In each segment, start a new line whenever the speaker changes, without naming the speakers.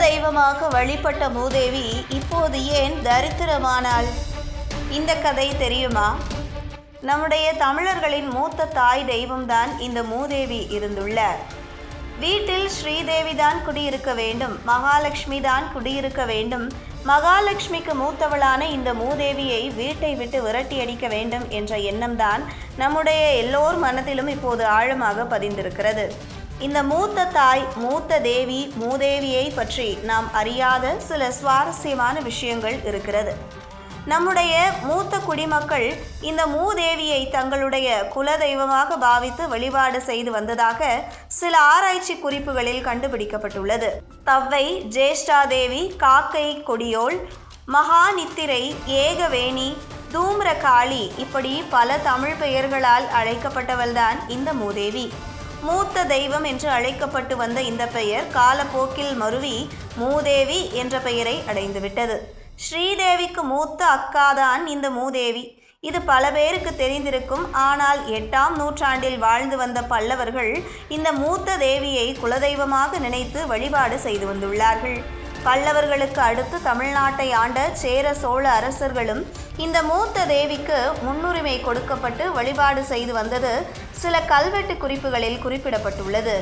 தெய்வமாக வழிபட்ட மூதேவி இப்போது ஏன் தரித்திரமானாள்? இந்த கதை தெரியுமா? நம்முடைய தமிழர்களின் மூத்த தாய் தெய்வம்தான் இந்த மூதேவி இருந்துள்ளார். வீட்டில் ஸ்ரீதேவி தான் குடியிருக்க வேண்டும், மகாலட்சுமி தான் குடியிருக்க வேண்டும். மகாலட்சுமிக்கு மூத்தவளான இந்த மூதேவியை வீட்டை விட்டு விரட்டி அடிக்க வேண்டும் என்ற எண்ணம்தான் நம்முடைய எல்லோர் மனதிலும் இப்போது ஆழமாக பதிந்திருக்கிறது. இந்த மூத்த தாய், மூத்த தேவி, மூதேவியை பற்றி நாம் அறியாத சில சுவாரஸ்யமான விஷயங்கள் இருக்கிறது. நம்முடைய மூத்த குடிமக்கள் இந்த மூதேவியை தங்களுடைய குலதெய்வமாக பாவித்து வழிபாடு செய்து வந்ததாக சில ஆராய்ச்சி குறிப்புகளில் கண்டுபிடிக்கப்பட்டுள்ளது. தவ்வை, ஜேஷ்டாதேவி, காக்கை கொடியோள், மகாநித்திரை, ஏகவேணி, தூம்ரகாளி இப்படி பல தமிழ் பெயர்களால் அழைக்கப்பட்டவள்தான் இந்த மூதேவி. மூத்த தெய்வம் என்று அழைக்கப்பட்டு வந்த இந்த பெயர் காலப்போக்கில் மருவி மூதேவி என்ற பெயரை அடைந்துவிட்டது. ஸ்ரீதேவிக்கு மூத்த அக்காதான் இந்த மூதேவி. இது பல பேருக்கு தெரிந்திருக்கும். ஆனால் 8ஆம் நூற்றாண்டில் வாழ்ந்து வந்த பல்லவர்கள் இந்த மூத்த தேவியை குலதெய்வமாக நினைத்து வழிபாடு செய்து வந்துள்ளார்கள். பல்லவர்களுக்கு அடுத்து தமிழ்நாட்டை ஆண்ட சேர சோழ அரசர்களும் இந்த மூத்த தேவிக்கு முன்னுரிமை கொடுக்கப்பட்டு வழிபாடு செய்து வந்தது சில கல்வெட்டு குறிப்புகளில் குறிப்பிடப்பட்டுள்ளது.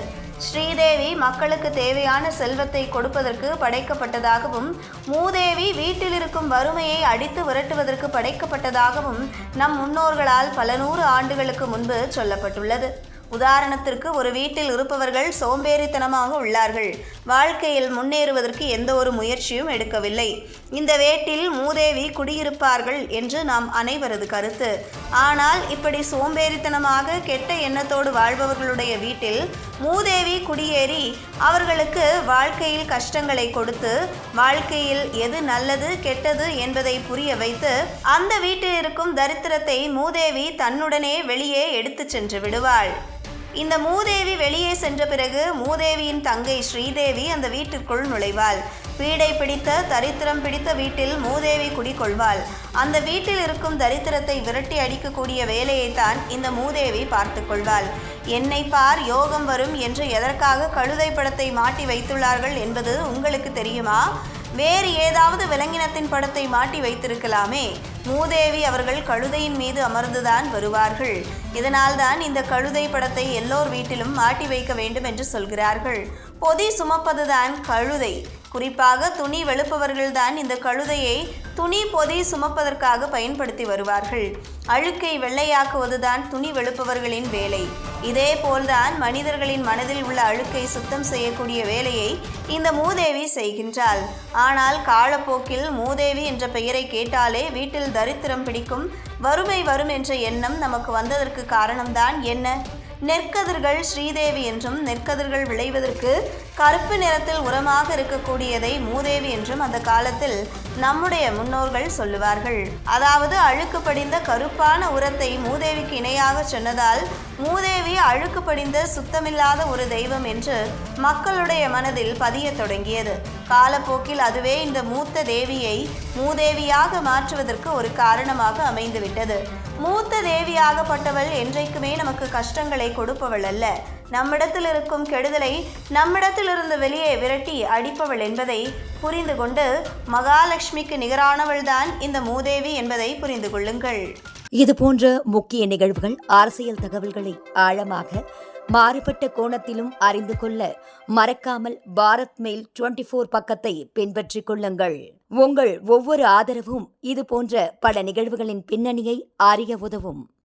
ஸ்ரீதேவி மக்களுக்கு தேவையான செல்வத்தை கொடுப்பதற்கு படைக்கப்பட்டதாகவும், மூதேவி வீட்டில் இருக்கும் வறுமையை அடித்து விரட்டுவதற்கு படைக்கப்பட்டதாகவும் நம் முன்னோர்களால் பல நூறு ஆண்டுகளுக்கு முன்பு சொல்லப்பட்டுள்ளது. உதாரணத்திற்கு, ஒரு வீட்டில் இருப்பவர்கள் சோம்பேறித்தனமாக உள்ளார்கள். வாழ்க்கையில் முன்னேறுவதற்கு எந்த ஒரு முயற்சியும் எடுக்கவில்லை. இந்த வீட்டில் மூதேவி குடியிருப்பார்கள் என்று நாம் அனைவரது கருத்து. ஆனால் இப்படி சோம்பேறித்தனமாக கெட்ட எண்ணத்தோடு வாழ்பவர்களுடைய வீட்டில் மூதேவி குடியேறி அவர்களுக்கு வாழ்க்கையில் கஷ்டங்களை கொடுத்து, வாழ்க்கையில் எது நல்லது கெட்டது என்பதை புரிய வைத்து, அந்த வீட்டில் இருக்கும் தரித்திரத்தை மூதேவி தன்னுடனே வெளியே எடுத்து சென்று விடுவாள். இந்த மூதேவி வெளியே சென்ற பிறகு மூதேவியின் தங்கை ஸ்ரீதேவி அந்த வீட்டிற்குள் நுழைவாள். பீடை பிடித்த, தரித்திரம் பிடித்த வீட்டில் மூதேவி குடிகொள்வாள். அந்த வீட்டில் இருக்கும் தரித்திரத்தை விரட்டி அடிக்கக்கூடிய வேலையைத்தான் இந்த மூதேவி பார்த்து கொள்வாள். என்னை பார், யோகம் வரும் என்று எதற்காக கழுதை படத்தை மாட்டி வைத்துள்ளார்கள் என்பது உங்களுக்கு தெரியுமா? வேறு ஏதாவது விலங்கினத்தின் படத்தை மாட்டி வைத்திருக்கலாமே. மூதேவி அவர்கள் கழுதையின் மீது அமர்ந்துதான் வருவார்கள். இதனால்தான் இந்த கழுதை படத்தை எல்லோர் வீட்டிலும் மாட்டி வைக்க வேண்டும் என்று சொல்கிறார்கள். பொதி சுமப்பதுதான் கழுதை. குறிப்பாக துணி வெளுப்பவர்கள்தான் இந்த கழுதையை துணி பொதி சுமப்பதற்காக பயன்படுத்தி வருவார்கள். அழுக்கை வெள்ளையாக்குவதுதான் துணி வெளுப்பவர்களின் வேலை. இதே போல்தான் மனிதர்களின் மனதில் உள்ள அழுக்கை சுத்தம் செய்யக்கூடிய வேலையை இந்த மூதேவி செய்கின்றாள். ஆனால் காலப்போக்கில் மூதேவி என்ற பெயரை கேட்டாலே வீட்டில் தரித்திரம் பிடிக்கும், வறுமை வரும் என்ற எண்ணம் நமக்கு வந்ததற்கு காரணம்தான் என்ன? நெற்கதிர்கள் ஸ்ரீதேவி என்றும், நெற்கதிர்கள் விளைவதற்கு கருப்பு நிறத்தில் உரமாக இருக்கக்கூடியதை மூதேவி என்றும் அந்த காலத்தில் நம்முடைய முன்னோர்கள் சொல்லுவார்கள். அதாவது அழுக்கு படிந்த கருப்பான உரத்தை மூதேவிக்கு இணையாக சொன்னதால் மூதேவி அழுக்கு படிந்த சுத்தமில்லாத ஒரு தெய்வம் என்று மக்களுடைய மனதில் பதிய தொடங்கியது. காலப்போக்கில் அதுவே இந்த மூத்த தேவியை மூதேவியாக மாற்றுவதற்கு ஒரு காரணமாக அமைந்துவிட்டது. மூத்த தேவியாகப்பட்டவள் என்றைக்குமே நமக்கு கஷ்டங்களை கொடுப்பவள் அல்ல. நம்மிடத்தில் இருக்கும் கெடுதலை நம்மிடத்திலிருந்து வெளியே விரட்டி அடிப்பவள் என்பதை புரிந்து கொண்டு மகாலட்சுமிக்கு நிகரானவள்தான் இந்த மூதேவி என்பதை புரிந்து கொள்ளுங்கள்.
இது போன்ற முக்கிய நிகழ்வுகள், அரசியல் தகவல்களை ஆழமாக மாறுபட்ட கோணத்திலும் அறிந்து கொள்ள மறக்காமல் பாரத் மெயில் 24 பக்கத்தை பின்பற்றிக் கொள்ளுங்கள். உங்கள் ஒவ்வொரு ஆதரவும் இது போன்ற பல நிகழ்வுகளின் பின்னணியை அறிய உதவும்.